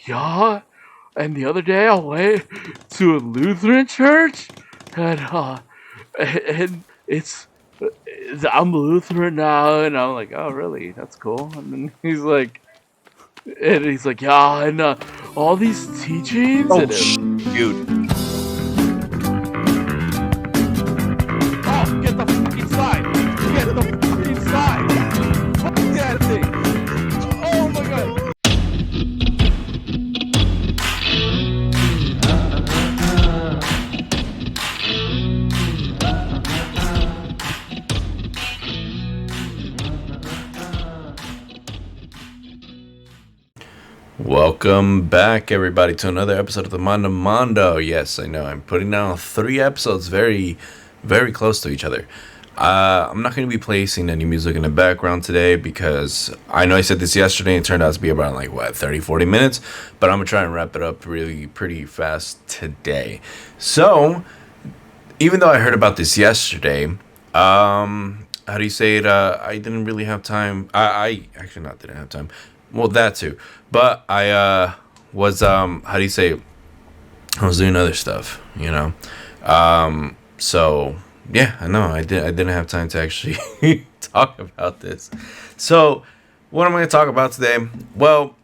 yeah. And the other day I went to a Lutheran church, and it's I'm Lutheran now, and I'm like, oh really? That's cool. And then he's like, yeah, and all these teachings, Oh, and dude. oh, get the fuck inside! Get the fuck inside! Fuck that thing! Oh my god! Welcome back, everybody, to another episode of the Mando. Yes, I know I'm putting out 3 episodes very, very close to each other. I'm not going to be placing any music in the background today because I know I said this yesterday and it turned out to be about 30-40 minutes, but I'm going to try and wrap it up really pretty fast today. So, even though I heard about this yesterday, how do you say it? I didn't really have time. I actually not didn't have time. Well, that too. But I was how do you say it? I was doing other stuff, you know. So yeah, I know I didn't have time to actually talk about this. So what am I going to talk about today? Well,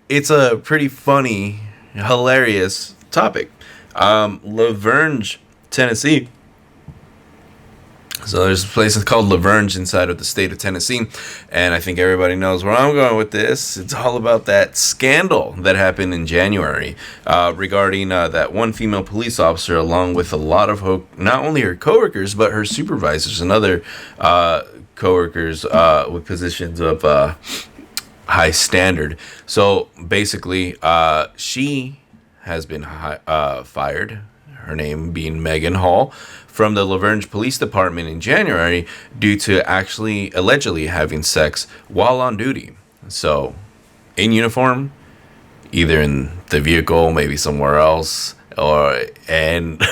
it's a pretty funny, hilarious topic. LaVergne, Tennessee. So there's a place called LaVergne inside of the state of Tennessee, and I think everybody knows where I'm going with this. It's all about that scandal that happened in January regarding that one female police officer, along with a lot of not only her coworkers but her supervisors and other coworkers with positions of high standard. So basically, she has been fired. Her name being Megan Hall, from the Vergne Police Department in January due to actually allegedly having sex while on duty. So, in uniform, either in the vehicle, maybe somewhere else, and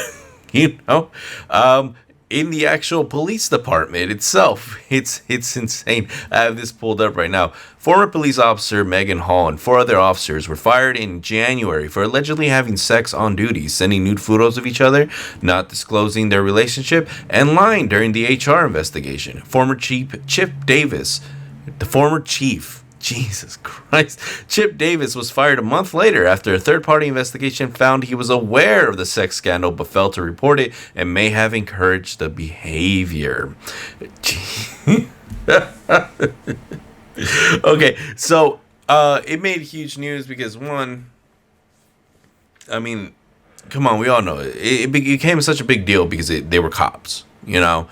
in the actual police department itself. It's insane. I have this pulled up right now. Former police officer Megan Hall and 4 other officers were fired in January for allegedly having sex on duty, sending nude photos of each other, not disclosing their relationship, and lying during the HR investigation. Former Chief Chip Davis, the former chief, Jesus Christ. Chip Davis was fired a month later after a third-party investigation found he was aware of the sex scandal but failed to report it and may have encouraged the behavior. Okay, so it made huge news because, one, I mean, come on, we all know it became such a big deal because they were cops, you know?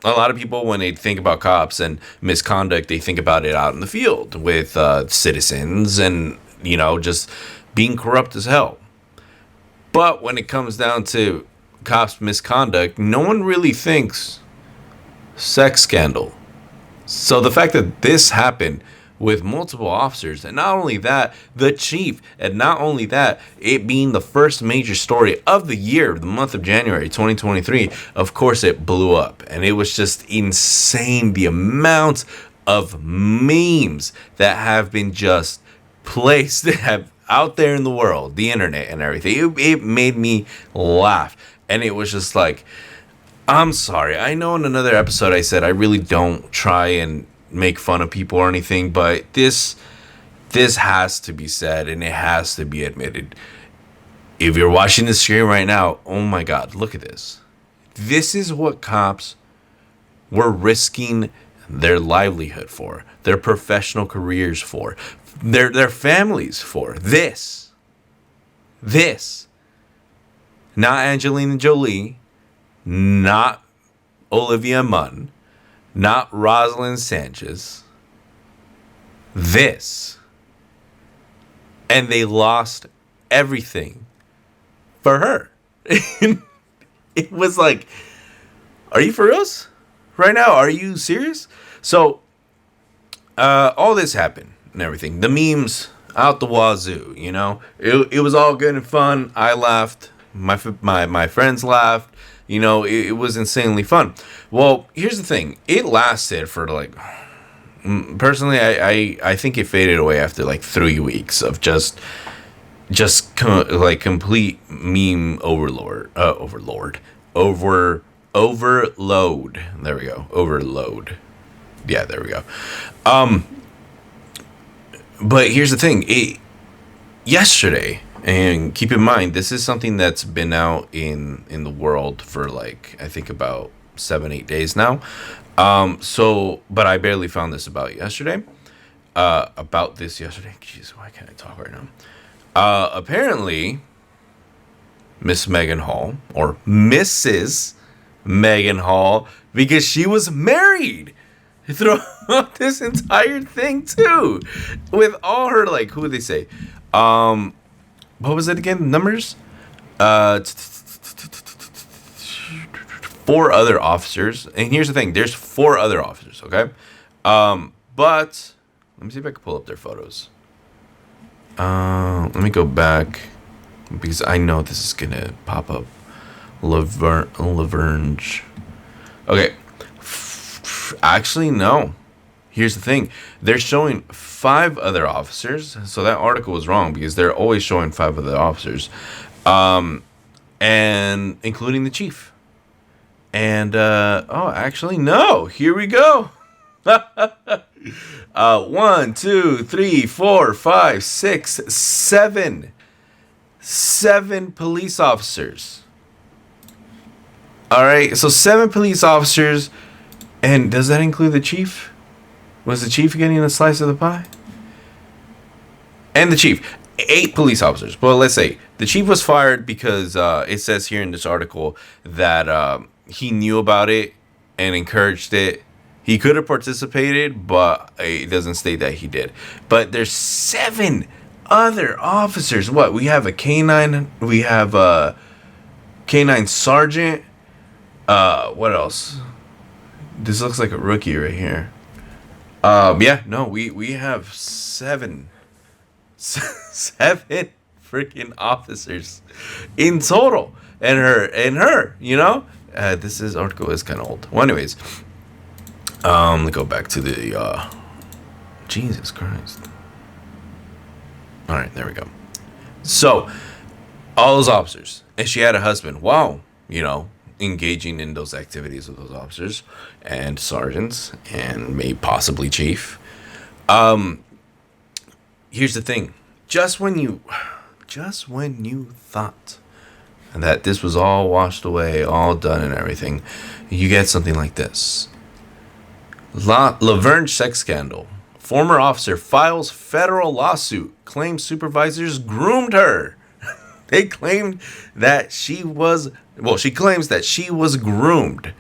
A lot of people, when they think about cops and misconduct, they think about it out in the field with citizens and, you know, just being corrupt as hell. But when it comes down to cops' misconduct, no one really thinks sex scandal. So the fact that this happened with multiple officers, and not only that, the chief, and not only that, it being the first major story of the year, the month of January 2023, of course it blew up, and it was just insane the amount of memes that have been just placed have out there in the world, the internet and everything. It made me laugh, and it was just like, I'm sorry. I know in another episode I said I really don't try and make fun of people or anything, but this has to be said and it has to be admitted. If you're watching the screen right now, oh my God, look at this. This is what cops were risking their livelihood for, their professional careers for, their families for. This. Not Angelina Jolie, not Olivia Munn, not Rosalind Sanchez. This. And they lost everything for her. It was like, are you for us right now? Are you serious? So, all this happened and everything. The memes out the wazoo, you know? It was all good and fun. I laughed. My friends laughed. You know, it was insanely fun. Well, here's the thing. It lasted for personally, I think it faded away after like 3 weeks of just like complete meme overload. There we go. Overload. Yeah, there we go. But here's the thing. Yesterday, and keep in mind, this is something that's been out in the world for like, I think about 7-8 days now. But I barely found this about yesterday. About this yesterday. Jeez, why can't I talk right now? Apparently, Miss Megan Hall, or Mrs. Megan Hall, because she was married throughout this entire thing too, with all her, like, who would they say? What was it again? Numbers? 4 other officers. And here's the thing, there's 4 other officers, okay? But let me see if I can pull up their photos. Let me go back because I know this is gonna pop up. Laverne. Okay. Actually, no. Here's the thing. They're showing 5 other officers. So that article was wrong because they're always showing 5 other officers. And including the chief. And, actually, no. Here we go. 1, 2, 3, 4, 5, 6, 7. 7 police officers. All right. So 7 police officers. And does that include the chief? Was the chief getting a slice of the pie? And the chief. 8 police officers. Well, let's say the chief was fired because it says here in this article that he knew about it and encouraged it. He could have participated, but it doesn't state that he did. But there's 7 other officers. What? We have a canine. We have a canine sergeant. What else? This looks like a rookie right here. Yeah, no, we have 7 freaking officers in total, and her, you know. This article is kind of old. Well, anyways, let me go back to the Jesus Christ. All right, there we go. So, all those officers, and she had a husband. Wow, you know, engaging in those activities with those officers and sergeants and maybe possibly chief. Here's the thing. Just when you thought that this was all washed away, all done and everything, you get something like this. Laverne sex scandal. Former officer files federal lawsuit, claims supervisors groomed her. They claimed that she claims that she was groomed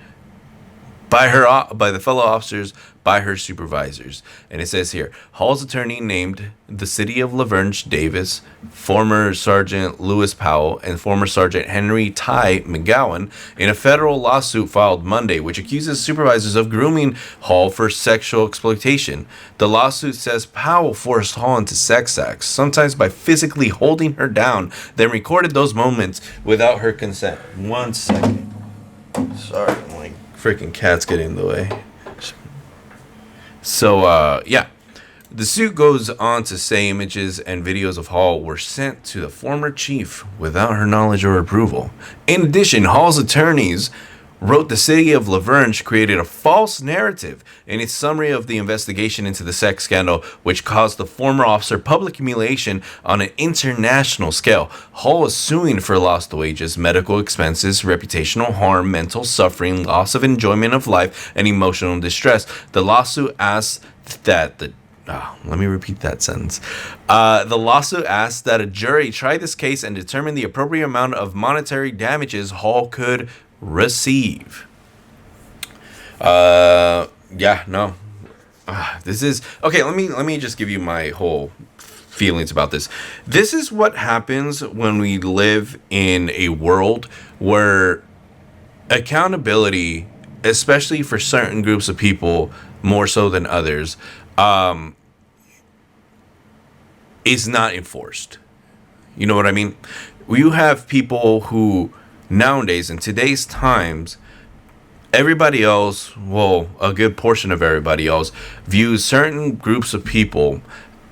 by the fellow officers, by her supervisors. And it says here, Hall's attorney named the city of Laverne Davis, former Sergeant Lewis Powell, and former Sergeant Henry Ty McGowan in a federal lawsuit filed Monday, which accuses supervisors of grooming Hall for sexual exploitation. The lawsuit says Powell forced Hall into sex acts, sometimes by physically holding her down, then recorded those moments without her consent. 1 second. Sorry, my freaking cat's getting in the way. So, yeah. The suit goes on to say images and videos of Hall were sent to the former chief without her knowledge or approval. In addition, Hall's attorneys wrote the city of Laverne created a false narrative in its summary of the investigation into the sex scandal, which caused the former officer public humiliation on an international scale. Hall is suing for lost wages, medical expenses, reputational harm, mental suffering, loss of enjoyment of life, and emotional distress. The lawsuit asks that let me repeat that sentence. The lawsuit asks that a jury try this case and determine the appropriate amount of monetary damages Hall could receive. This is okay. Let me just give you my whole feelings about this. This is what happens when we live in a world where accountability, especially for certain groups of people more so than others, is not enforced. You know what I mean? You have people who nowadays, in today's times, everybody else, well, a good portion of everybody else, views certain groups of people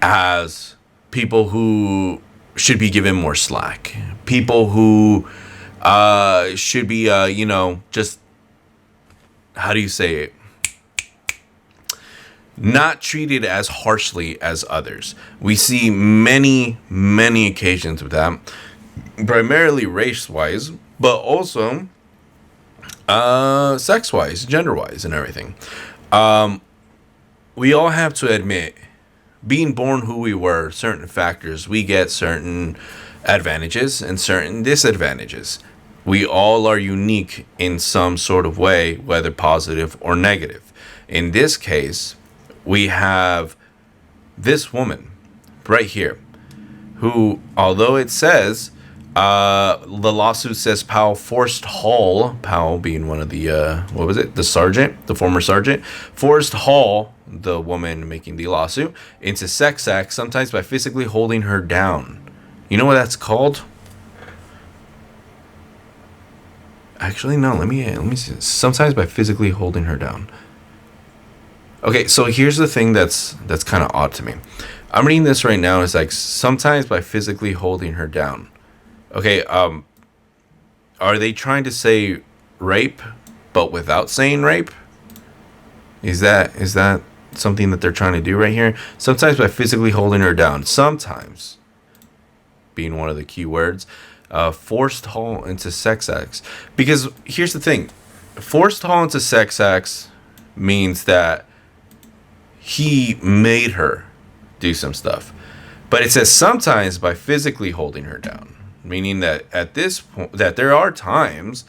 as people who should be given more slack. People who should be, just, how do you say it? Not treated as harshly as others. We see many, many occasions of that, primarily race-wise, but also sex-wise, gender-wise, and everything. We all have to admit, being born who we were, certain factors, we get certain advantages and certain disadvantages. We all are unique in some sort of way, whether positive or negative. In this case, we have this woman right here who, although it says, the lawsuit says Powell forced Hall, Powell being one of the, the former sergeant, forced Hall, the woman making the lawsuit, into sex acts, sometimes by physically holding her down. You know what that's called? Actually, no, let me see. Sometimes by physically holding her down. Okay, so here's the thing that's kind of odd to me. I'm reading this right now. It's like, sometimes by physically holding her down. Okay, are they trying to say rape, but without saying rape? Is that something that they're trying to do right here? Sometimes by physically holding her down. Sometimes, being one of the key words, forced Hall into sex acts. Because here's the thing. Forced Hall into sex acts means that he made her do some stuff. But it says sometimes by physically holding her down, meaning that at this point, that there are times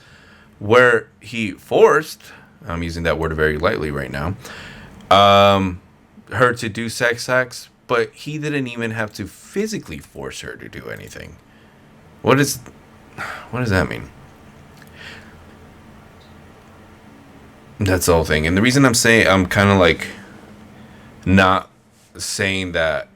where he forced, I'm using that word very lightly right now, her to do sex acts, but he didn't even have to physically force her to do anything. What does that mean? That's the whole thing. And the reason I'm kind of like not saying that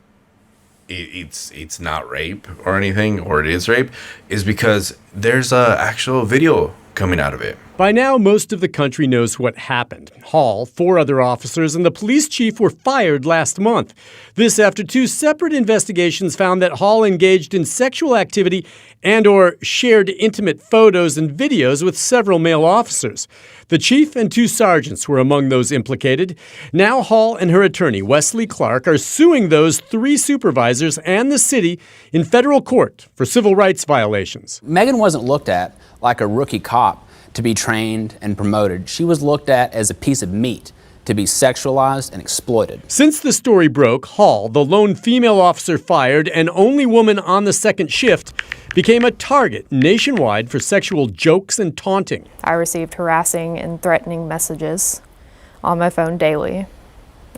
it's not rape or anything, or it is rape, is because there's a actual video coming out of it. By now, most of the country knows what happened. Hall, 4 other officers, and the police chief were fired last month. This after 2 separate investigations found that Hall engaged in sexual activity and or shared intimate photos and videos with several male officers. The chief and 2 sergeants were among those implicated. Now Hall and her attorney, Wesley Clark, are suing those 3 supervisors and the city in federal court for civil rights violations. Megan wasn't looked at like a rookie cop to be trained and promoted. She was looked at as a piece of meat to be sexualized and exploited. Since the story broke, Hall, the lone female officer fired and only woman on the second shift, became a target nationwide for sexual jokes and taunting. I received harassing and threatening messages on my phone daily.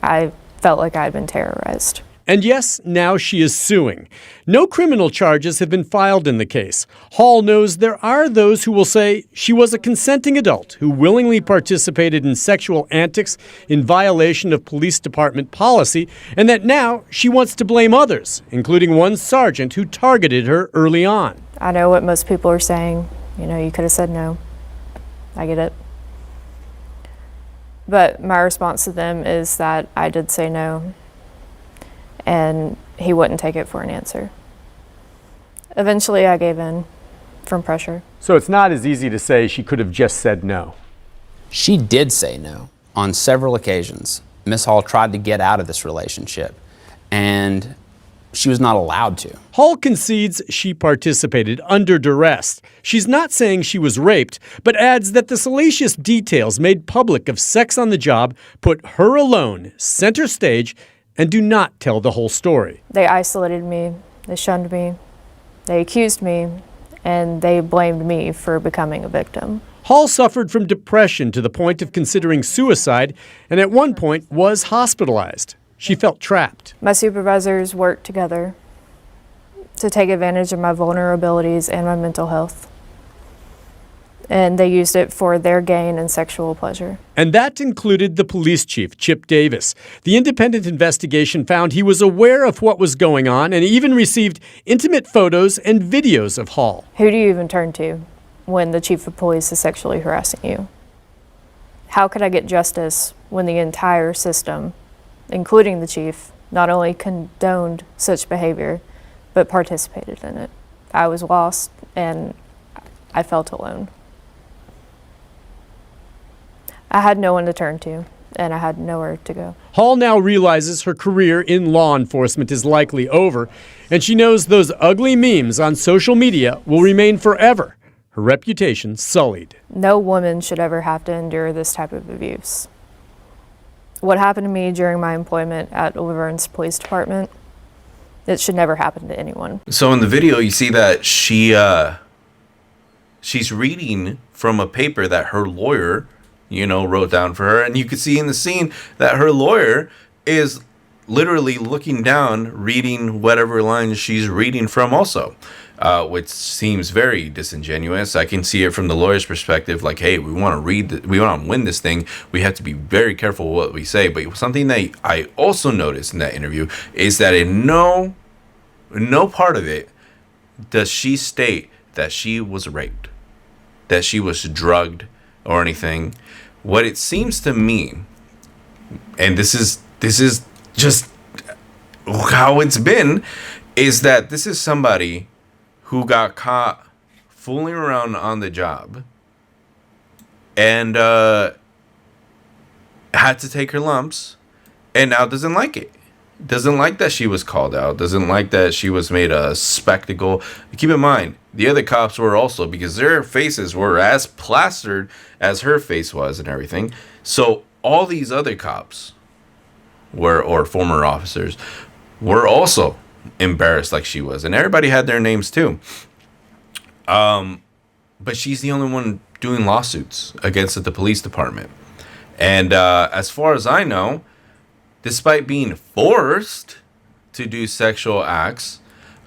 I felt like I had been terrorized. And yes, now she is suing. No criminal charges have been filed in the case. Hall knows there are those who will say she was a consenting adult who willingly participated in sexual antics in violation of police department policy, and that now she wants to blame others, including one sergeant who targeted her early on. I know what most people are saying. You could have said no. I get it. But my response to them is that I did say no, and he wouldn't take it for an answer. Eventually, I gave in from pressure. So it's not as easy to say she could have just said no. She did say no on several occasions. Miss Hall tried to get out of this relationship, and she was not allowed to. Hall concedes she participated under duress. She's not saying she was raped, but adds that the salacious details made public of sex on the job put her alone center stage and do not tell the whole story. They isolated me, they shunned me, they accused me, and they blamed me for becoming a victim. Hall suffered from depression to the point of considering suicide, and at one point was hospitalized. She felt trapped. My supervisors worked together to take advantage of my vulnerabilities and my mental health. And they used it for their gain and sexual pleasure. And that included the police chief, Chip Davis. The independent investigation found he was aware of what was going on and even received intimate photos and videos of Hall. Who do you even turn to when the chief of police is sexually harassing you? How could I get justice when the entire system, including the chief, not only condoned such behavior, but participated in it? I was lost and I felt alone. I had no one to turn to, and I had nowhere to go. Hall now realizes her career in law enforcement is likely over, and she knows those ugly memes on social media will remain forever, her reputation sullied. No woman should ever have to endure this type of abuse. What happened to me during my employment at Vergne Police Department, it should never happen to anyone. So in the video, you see that she's reading from a paper that her lawyer, wrote down for her. And you can see in the scene that her lawyer is literally looking down, reading whatever lines she's reading from also, which seems very disingenuous. I can see it from the lawyer's perspective, like, hey, we want to win this thing. We have to be very careful what we say. But something that I also noticed in that interview is that in no part of it does she state that she was raped, that she was drugged or anything. What it seems to me, and this is just how it's been, is that this is somebody who got caught fooling around on the job and had to take her lumps and now doesn't like it. Doesn't like that she was called out. Doesn't like that she was made a spectacle. Keep in mind, the other cops were also, because their faces were as plastered as her face was and everything. So all these other cops or former officers were also embarrassed like she was. And everybody had their names too. But she's the only one doing lawsuits against the police department. And as far as I know, despite being forced to do sexual acts,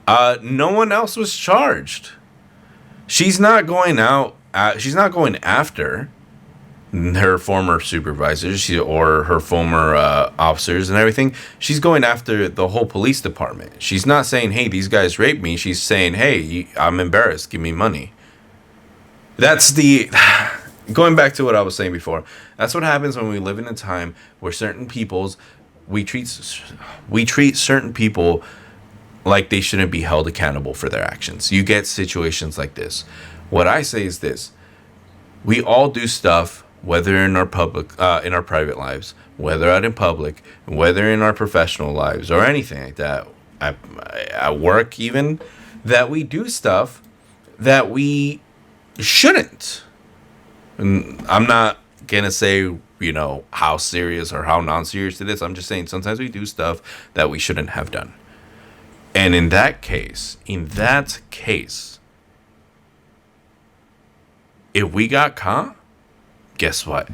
no one else was charged. She's not going after her former supervisors or her former officers and everything. She's going after the whole police department. She's not saying, hey, these guys raped me. She's saying, hey, I'm embarrassed. Give me money. That's going back to what I was saying before. That's what happens when we live in a time where we treat certain people like they shouldn't be held accountable for their actions. You get situations like this. What I say is this: we all do stuff, whether in our private lives, whether out in public, whether in our professional lives or anything like that, at work even, that we do stuff that we shouldn't. And I'm not gonna say how serious or how non-serious it is. I'm just saying sometimes we do stuff that we shouldn't have done. And in that case, if we got caught, guess what?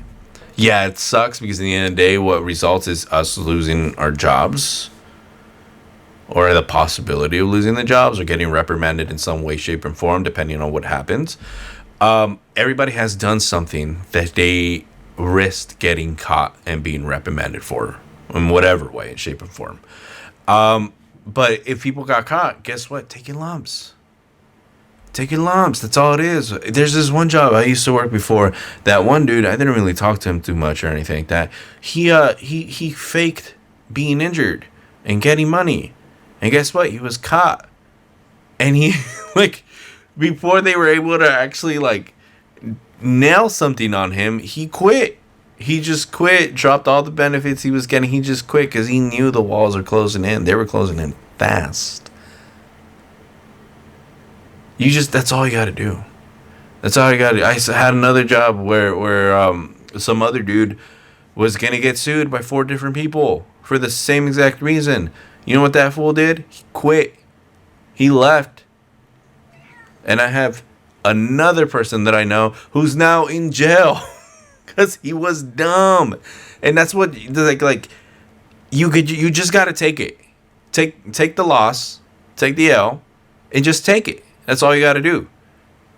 Yeah, it sucks because at the end of the day, what results is us losing our jobs or the possibility of losing the jobs or getting reprimanded in some way, shape, and form, depending on what happens. Everybody has done something that they risked getting caught and being reprimanded for in whatever way, shape, and form. But if people got caught, guess what? Taking lumps. That's all it is. There's this one job I used to work before. That one dude, I didn't really talk to him too much or anything like that. He faked being injured and getting money. And guess what? He was caught. And he, before they were able to actually, nail something on him, he quit. He just quit, dropped all the benefits he was getting. He just quit because he knew the walls are closing in. They were closing in fast. That's all you got to do. That's all you got to do. I had another job where some other dude was going to get sued by 4 different people for the same exact reason. You know what that fool did? He quit. He left. And I have another person that I know who's now in jail because he was dumb. And that's what you just got to take it. Take the loss, take the L, and just take it. That's all you got to do.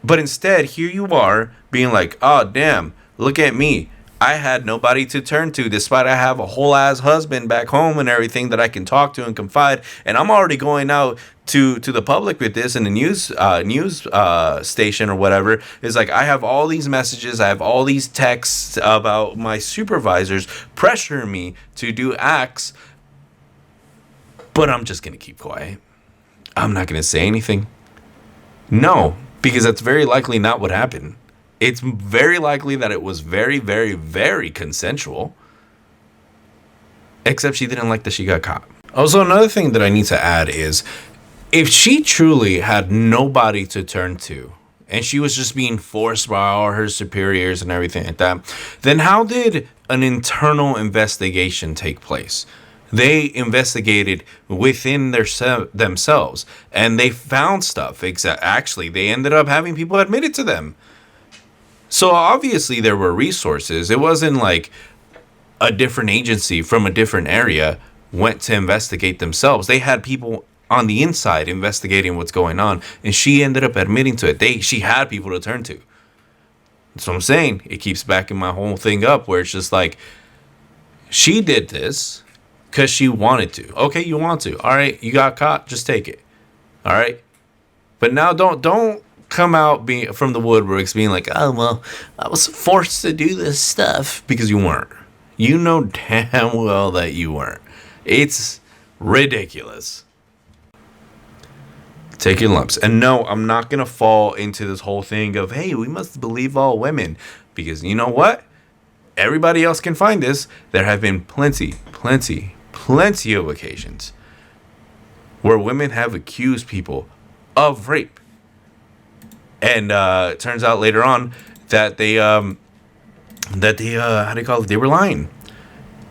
But instead, here you are being like, oh, damn, look at me. I had nobody to turn to, despite I have a whole ass husband back home and everything that I can talk to and confide. And I'm already going out to the public with this in the news station or whatever. It's like I have all these messages, I have all these texts about my supervisors pressuring me to do acts, but I'm just gonna keep quiet. I'm not gonna say anything. No, because that's very likely not what happened. It's very likely that it was very, very, very consensual. Except she didn't like that she got caught. Also, another thing that I need to add is, if she truly had nobody to turn to, and she was just being forced by all her superiors and everything like that, then how did an internal investigation take place? They investigated within themselves, and they found stuff. Actually, they ended up having people admit it to them. So obviously there were resources. It wasn't like a different agency from a different area went to investigate themselves. They had people on the inside investigating what's going on, and she ended up admitting to it. She had people to turn to. That's what I'm saying. It keeps backing my whole thing up, where it's just like, she did this because she wanted to. Okay, you want to. All right, you got caught. Just take it. All right. But now don't come out from the woodworks being like, oh, well, I was forced to do this stuff, because you weren't. You know damn well that you weren't. It's ridiculous. Take your lumps. And no, I'm not going to fall into this whole thing of, hey, we must believe all women, because you know what? Everybody else can find this. There have been plenty of occasions where women have accused people of rape. And it turns out later on that they how do you call it? They were lying.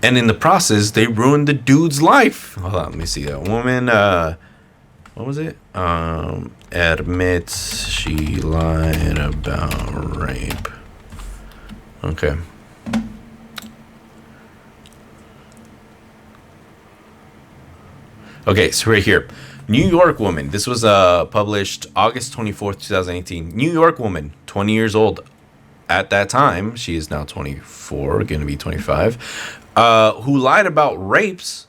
And in the process, they ruined the dude's life. Hold on, let me see that woman. What was it? Admits she lied about rape. Okay. Okay, so right here. New York woman. This was published August 24th, 2018. New York woman, 20 years old at that time. She is now 24, going to be 25. Who lied about rapes,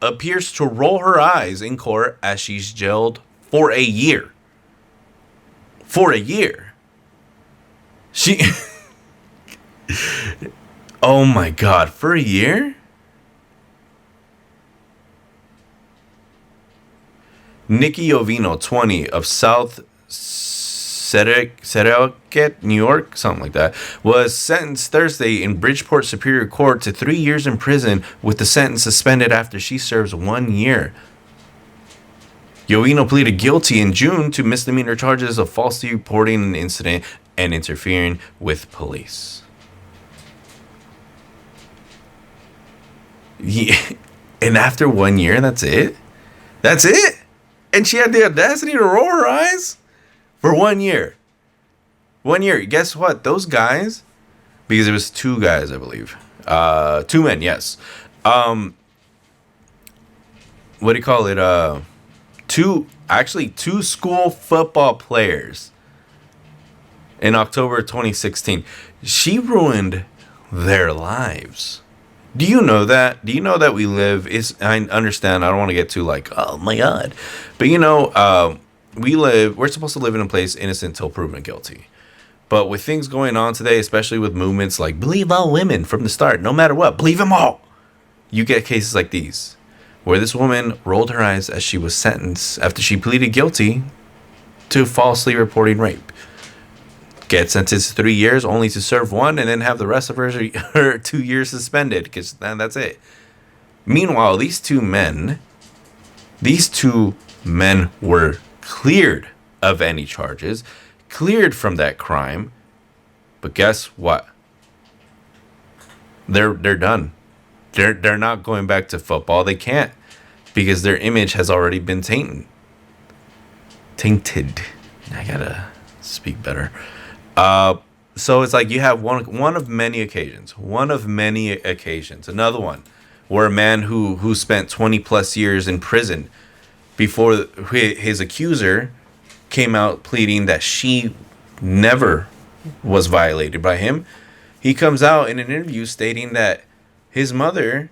appears to roll her eyes in court as she's jailed for a year. For a year. She... Oh my God, for a year? Nikki Ovino, 20, of South Setauket, New York, something like that, was sentenced Thursday in Bridgeport Superior Court to 3 years in prison, with the sentence suspended after she serves 1 year. Ovino pleaded guilty in June to misdemeanor charges of falsely reporting an incident and interfering with police. Yeah. And after 1 year, that's it? That's it? And she had the audacity to roll her eyes for 1 year. 1 year. Guess what? Those guys, because it was two guys, I believe. 2 men, yes. What do you call it? Two school football players in October 2016. She ruined their lives. Do you know that? Do you know that we live... I understand, I don't want to get too like, oh my God. But we're supposed to live in a place innocent till proven guilty. But with things going on today, especially with movements like believe all women from the start, no matter what, believe them all. You get cases like these, where this woman rolled her eyes as she was sentenced after she pleaded guilty to falsely reporting rape. Get sentenced to 3 years, only to serve 1, and then have the rest of her 2 years suspended, because that's it. Meanwhile, these two men were cleared of any charges, cleared from that crime, but guess what? They're done. They're not going back to football. They can't, because their image has already been tainted. I gotta speak better. So it's like you have one of many occasions. Another one where a man who spent 20 plus years in prison before his accuser came out pleading that she never was violated by him. he comes out in an interview stating that his mother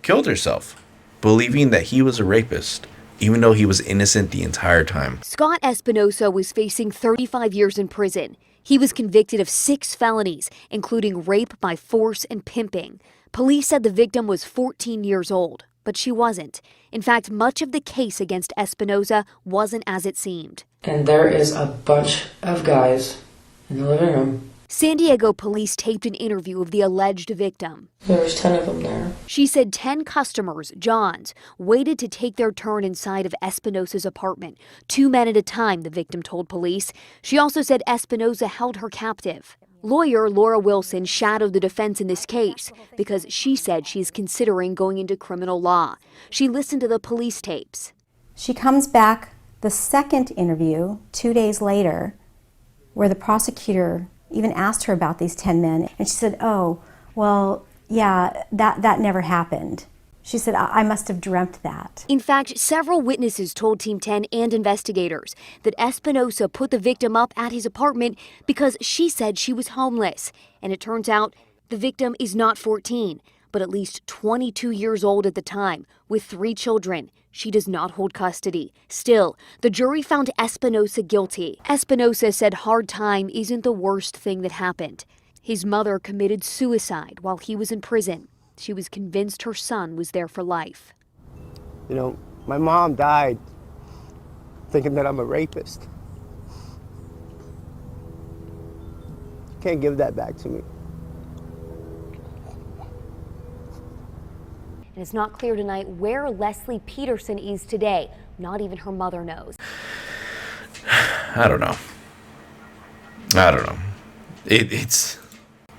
killed herself, believing that he was a rapist, even though he was innocent the entire time. Scott Espinosa was facing 35 years in prison. He was convicted of 6 felonies, including rape by force and pimping. Police said the victim was 14 years old, but she wasn't. In fact, much of the case against Espinosa wasn't as it seemed. And there is a bunch of guys in the living room. San Diego police taped an interview of the alleged victim. There was 10 of them there. She said 10 customers, Johns, waited to take their turn inside of Espinosa's apartment. 2 men at a time, the victim told police. She also said Espinosa held her captive. Lawyer Laura Wilson shadowed the defense in this case because she said she's considering going into criminal law. She listened to the police tapes. She comes back the second interview 2 days later where the prosecutor even asked her about these 10 men, and she said, oh, well, yeah, that never happened. She said, I must have dreamt that. In fact, several witnesses told Team 10 and investigators that Espinosa put the victim up at his apartment because she said she was homeless. And it turns out the victim is not 14, but at least 22 years old at the time, with 3 children. She does not hold custody. Still, the jury found Espinosa guilty. Espinosa said hard time isn't the worst thing that happened. His mother committed suicide while he was in prison. She was convinced her son was there for life. You know, my mom died thinking that I'm a rapist. You can't give that back to me. And it's not clear tonight where Leslie Peterson is today. Not even her mother knows. I don't know. I don't know.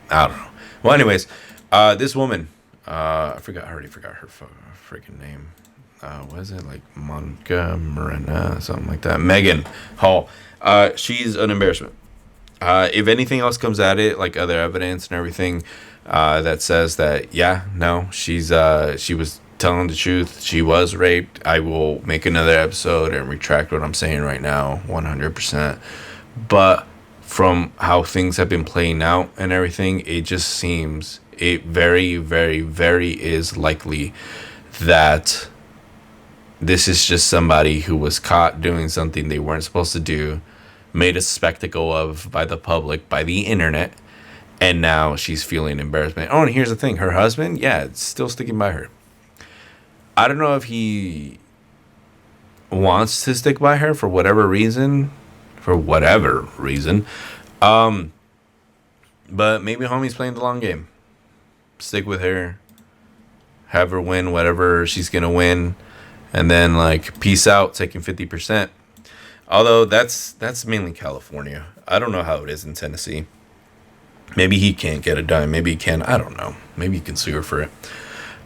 I don't know. Well, anyways, this woman, I already forgot her freaking name. Was it like Monica Morena, something like that? Megan Hall. She's an embarrassment. If anything else comes at it, like other evidence and everything, that says that, yeah, no, she was telling the truth. She was raped. I will make another episode and retract what I'm saying right now, 100%. But from how things have been playing out and everything, it just seems it very, very, very is likely that this is just somebody who was caught doing something they weren't supposed to do, made a spectacle of by the public, by the internet, and now she's feeling embarrassment. Oh, and here's the thing. Her husband, yeah, it's still sticking by her. I don't know if he wants to stick by her for whatever reason. But maybe homie's playing the long game. Stick with her. Have her win whatever she's going to win. And then, like, peace out, taking 50%. Although that's mainly California. I don't know how it is in Tennessee. Maybe he can't get it done. Maybe he can. I don't know. Maybe he can sue her for it.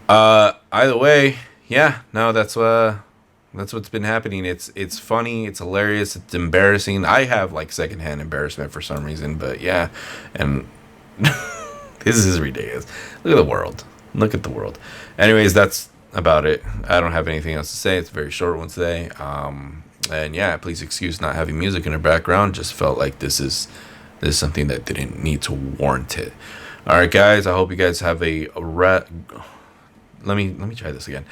Either way, yeah. No, that's what's been happening. It's funny. It's hilarious. It's embarrassing. I have like secondhand embarrassment for some reason. But yeah, and this is ridiculous. Look at the world. Look at the world. Anyways, that's about it. I don't have anything else to say. It's a very short one today. And yeah, please excuse not having music in the background. Just felt like this is something that didn't need to warrant it. All right, guys. I hope you guys have let me try this again.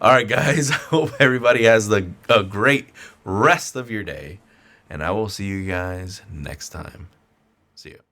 All right, guys. I hope everybody has a great rest of your day, and I will see you guys next time. See you.